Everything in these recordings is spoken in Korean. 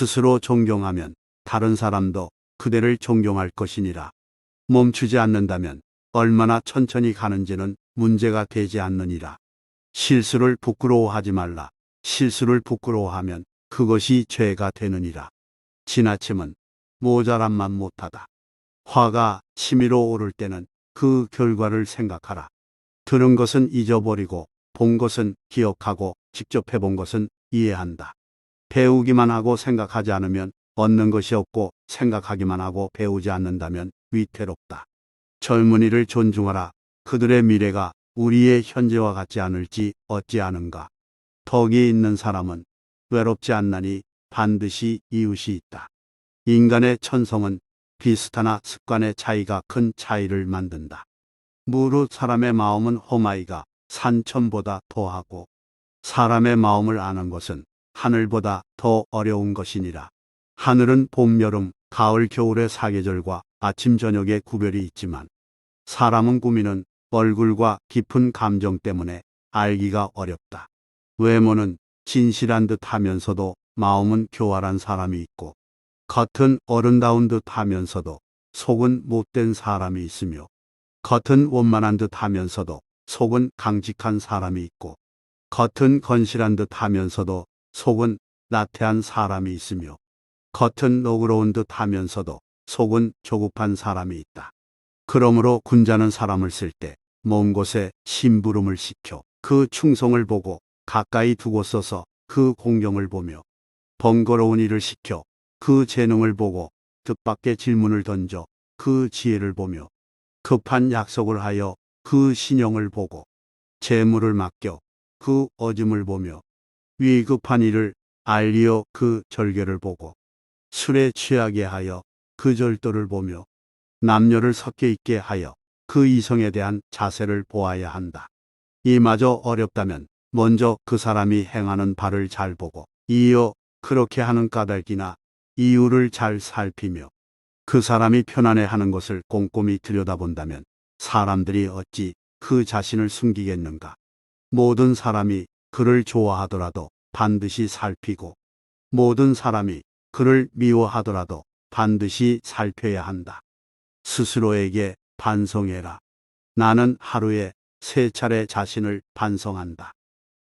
스스로 존경하면 다른 사람도 그대를 존경할 것이니라. 멈추지 않는다면 얼마나 천천히 가는지는 문제가 되지 않느니라. 실수를 부끄러워하지 말라. 실수를 부끄러워하면 그것이 죄가 되느니라. 지나침은 모자람만 못하다. 화가 치밀어 오를 때는 그 결과를 생각하라. 들은 것은 잊어버리고 본 것은 기억하고 직접 해본 것은 이해한다. 배우기만 하고 생각하지 않으면 얻는 것이 없고 생각하기만 하고 배우지 않는다면 위태롭다. 젊은이를 존중하라. 그들의 미래가 우리의 현재와 같지 않을지 어찌아는가. 덕이 있는 사람은 외롭지 않나니 반드시 이웃이 있다. 인간의 천성은 비슷하나 습관의 차이가 큰 차이를 만든다. 무릇 사람의 마음은 험하이가 산천보다 더하고 사람의 마음을 아는 것은 하늘보다 더 어려운 것이니라. 하늘은 봄, 여름, 가을, 겨울의 사계절과 아침, 저녁의 구별이 있지만 사람은 꾸미는 얼굴과 깊은 감정 때문에 알기가 어렵다. 외모는 진실한 듯 하면서도 마음은 교활한 사람이 있고 겉은 어른다운 듯 하면서도 속은 못된 사람이 있으며 겉은 원만한 듯 하면서도 속은 강직한 사람이 있고 겉은 건실한 듯 하면서도 속은 나태한 사람이 있으며 겉은 너그러운 듯 하면서도 속은 조급한 사람이 있다. 그러므로 군자는 사람을 쓸 때 먼 곳에 심부름을 시켜 그 충성을 보고 가까이 두고 써서 그 공경을 보며 번거로운 일을 시켜 그 재능을 보고 뜻밖의 질문을 던져 그 지혜를 보며 급한 약속을 하여 그 신용을 보고 재물을 맡겨 그 어짐을 보며 위급한 일을 알리어 그 절개를 보고 술에 취하게 하여 그 절도를 보며 남녀를 섞여 있게 하여 그 이성에 대한 자세를 보아야 한다. 이마저 어렵다면 먼저 그 사람이 행하는 바를 잘 보고 이어 그렇게 하는 까닭이나 이유를 잘 살피며 그 사람이 편안해하는 것을 꼼꼼히 들여다본다면 사람들이 어찌 그 자신을 숨기겠는가. 모든 사람이 그를 좋아하더라도 반드시 살피고 모든 사람이 그를 미워하더라도 반드시 살펴야 한다. 스스로에게 반성해라. 나는 하루에 3차례 자신을 반성한다.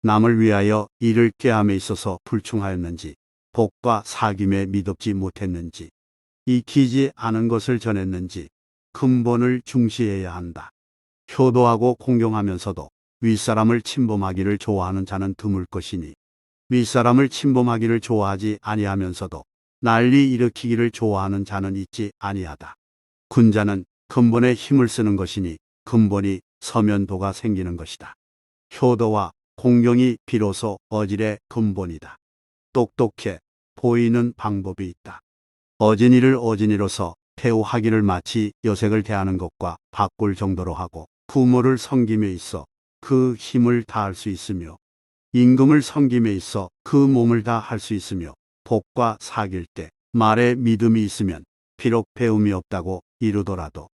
남을 위하여 일을 꾀함에 있어서 불충하였는지 복과 사귐에 미덥지 못했는지 익히지 않은 것을 전했는지 근본을 중시해야 한다. 효도하고 공경하면서도 윗사람을 침범하기를 좋아하는 자는 드물 것이니 윗사람을 침범하기를 좋아하지 아니하면서도 난리 일으키기를 좋아하는 자는 있지 아니하다. 군자는 근본에 힘을 쓰는 것이니 근본이 서면 도가 생기는 것이다. 효도와 공경이 비로소 어질의 근본이다. 똑똑해 보이는 방법이 있다. 어진이를 어진이로서 태우하기를 마치 여색을 대하는 것과 바꿀 정도로 하고 부모를 섬김에 있어 그 힘을 다할 수 있으며 임금을 섬김에 있어 그 몸을 다 할 수 있으며 복과 사귈 때 말에 믿음이 있으면 비록 배움이 없다고 이루더라도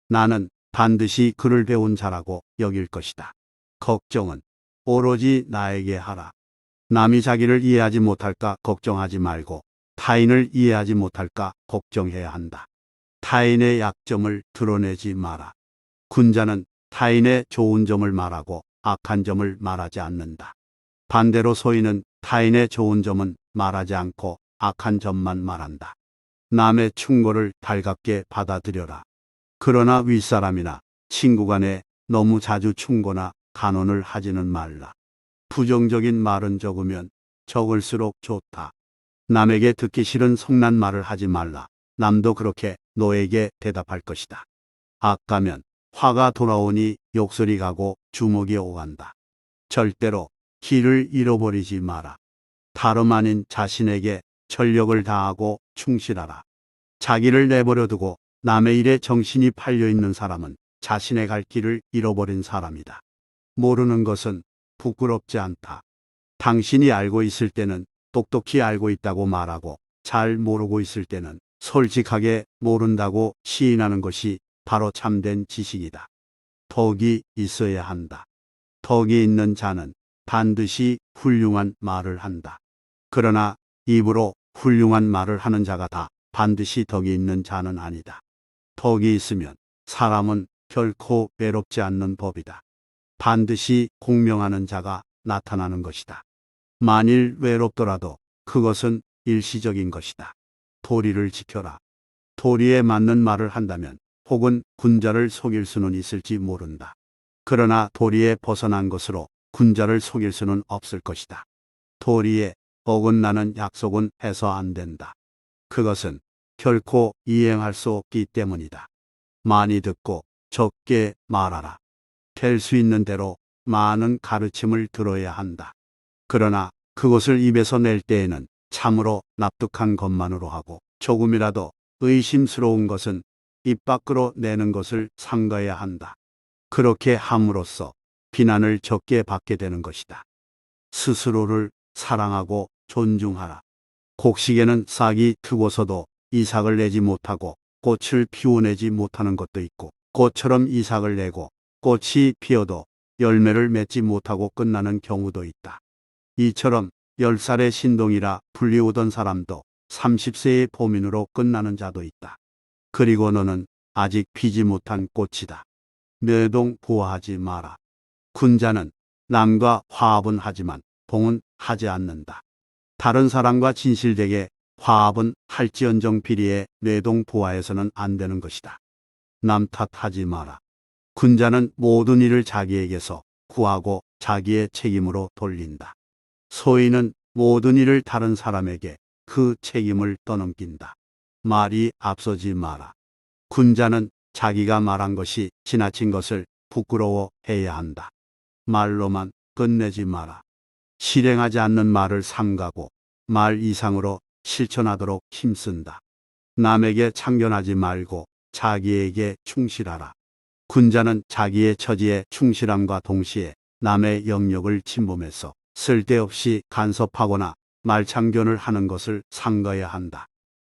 나는 반드시 그를 배운 자라고 여길 것이다. 걱정은 오로지 나에게 하라. 남이 자기를 이해하지 못할까 걱정하지 말고 타인을 이해하지 못할까 걱정해야 한다. 타인의 약점을 드러내지 마라. 군자는 타인의 좋은 점을 말하고 악한 점을 말하지 않는다. 반대로 소인은 타인의 좋은 점은 말하지 않고 악한 점만 말한다. 남의 충고를 달갑게 받아들여라. 그러나 윗사람이나 친구 간에 너무 자주 충고나 간언을 하지는 말라. 부정적인 말은 적으면 적을수록 좋다. 남에게 듣기 싫은 성난 말을 하지 말라. 남도 그렇게 너에게 대답할 것이다. 악가면 화가 돌아오니 욕설이 가고 주먹이 오간다. 절대로 길을 잃어버리지 마라. 다름 아닌 자신에게 전력을 다하고 충실하라. 자기를 내버려 두고 남의 일에 정신이 팔려 있는 사람은 자신의 갈 길을 잃어버린 사람이다. 모르는 것은 부끄럽지 않다. 당신이 알고 있을 때는 똑똑히 알고 있다고 말하고 잘 모르고 있을 때는 솔직하게 모른다고 시인하는 것이 바로 참된 지식이다. 덕이 있어야 한다. 덕이 있는 자는 반드시 훌륭한 말을 한다. 그러나 입으로 훌륭한 말을 하는 자가 다 반드시 덕이 있는 자는 아니다. 덕이 있으면 사람은 결코 외롭지 않는 법이다. 반드시 공명하는 자가 나타나는 것이다. 만일 외롭더라도 그것은 일시적인 것이다. 도리를 지켜라. 도리에 맞는 말을 한다면 혹은 군자를 속일 수는 있을지 모른다. 그러나 도리에 벗어난 것으로 군자를 속일 수는 없을 것이다. 도리에 어긋나는 약속은 해서 안 된다. 그것은 결코 이행할 수 없기 때문이다. 많이 듣고 적게 말하라. 될 수 있는 대로 많은 가르침을 들어야 한다. 그러나 그것을 입에서 낼 때에는 참으로 납득한 것만으로 하고 조금이라도 의심스러운 것은 입 밖으로 내는 것을 삼가야 한다. 그렇게 함으로써 비난을 적게 받게 되는 것이다. 스스로를 사랑하고 존중하라. 곡식에는 싹이 트고서도 이삭을 내지 못하고 꽃을 피워내지 못하는 것도 있고 꽃처럼 이삭을 내고 꽃이 피어도 열매를 맺지 못하고 끝나는 경우도 있다. 이처럼 10살의 신동이라 불리우던 사람도 30세의 보민으로 끝나는 자도 있다. 그리고 너는 아직 피지 못한 꽃이다. 뇌동 보호하지 마라. 군자는 남과 화합은 하지만 봉은 하지 않는다. 다른 사람과 진실되게 화합은 할지언정 비리에 뇌동 보호해서는 안 되는 것이다. 남 탓하지 마라. 군자는 모든 일을 자기에게서 구하고 자기의 책임으로 돌린다. 소인은 모든 일을 다른 사람에게 그 책임을 떠넘긴다. 말이 앞서지 마라. 군자는 자기가 말한 것이 지나친 것을 부끄러워해야 한다. 말로만 끝내지 마라. 실행하지 않는 말을 삼가고 말 이상으로 실천하도록 힘쓴다. 남에게 참견하지 말고 자기에게 충실하라. 군자는 자기의 처지에 충실함과 동시에 남의 영역을 침범해서 쓸데없이 간섭하거나 말참견을 하는 것을 삼가야 한다.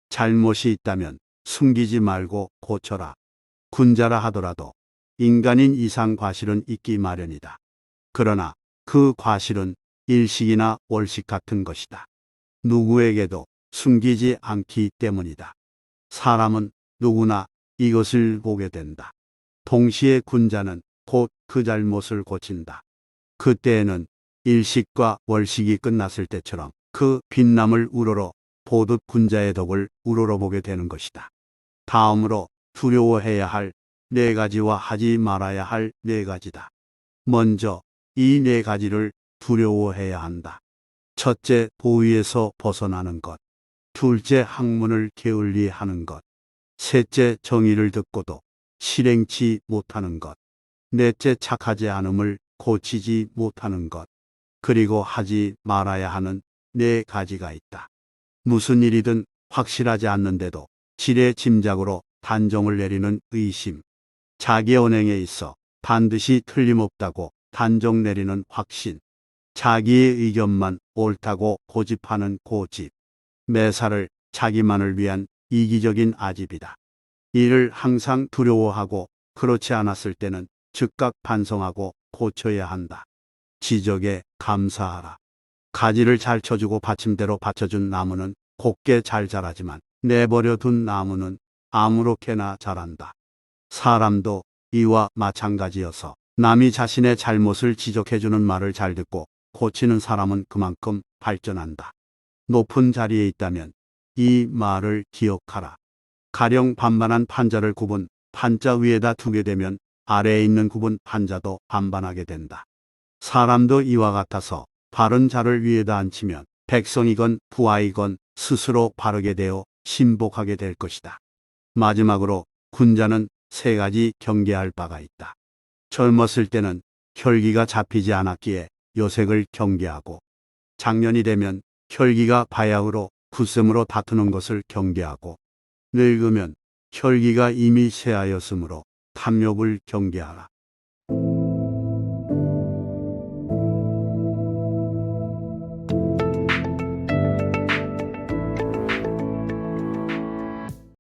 잘못이 있다면 숨기지 말고 고쳐라. 군자라 하더라도 인간인 이상 과실은 있기 마련이다. 그러나 그 과실은 일식이나 월식 같은 것이다. 누구에게도 숨기지 않기 때문이다. 사람은 누구나 이것을 보게 된다. 동시에 군자는 곧 그 잘못을 고친다. 그때에는 일식과 월식이 끝났을 때처럼 그 빛남을 우러러 보듯 군자의 덕을 우러러보게 되는 것이다. 다음으로 두려워해야 할 4가지와 하지 말아야 할 4가지다. 먼저 이 4가지를 두려워해야 한다. 첫째, 보위에서 벗어나는 것. 둘째, 학문을 게을리하는 것. 셋째, 정의를 듣고도 실행치 못하는 것. 넷째, 착하지 않음을 고치지 못하는 것. 그리고 하지 말아야 하는 4가지가 있다. 무슨 일이든 확실하지 않는데도 지레 짐작으로 단정을 내리는 의심. 자기 언행에 있어 반드시 틀림없다고 단정 내리는 확신. 자기의 의견만 옳다고 고집하는 고집. 매사를 자기만을 위한 이기적인 아집이다. 이를 항상 두려워하고 그렇지 않았을 때는 즉각 반성하고 고쳐야 한다. 지적에 감사하라. 가지를 잘 쳐주고 받침대로 받쳐준 나무는 곱게 잘 자라지만 내버려 둔 나무는 아무렇게나 자란다. 사람도 이와 마찬가지여서 남이 자신의 잘못을 지적해주는 말을 잘 듣고 고치는 사람은 그만큼 발전한다. 높은 자리에 있다면 이 말을 기억하라. 가령 반반한 판자를 굽은 판자 위에다 두게 되면 아래에 있는 굽은 판자도 반반하게 된다. 사람도 이와 같아서 바른 자를 위에다 앉히면 백성이건 부하이건 스스로 바르게 되어 신복하게 될 것이다. 마지막으로 군자는 3가지 경계할 바가 있다. 젊었을 때는 혈기가 잡히지 않았기에 요색을 경계하고, 장년이 되면 혈기가 바야흐로 굳셈으로 다투는 것을 경계하고, 늙으면 혈기가 이미 쇠하였으므로 탐욕을 경계하라.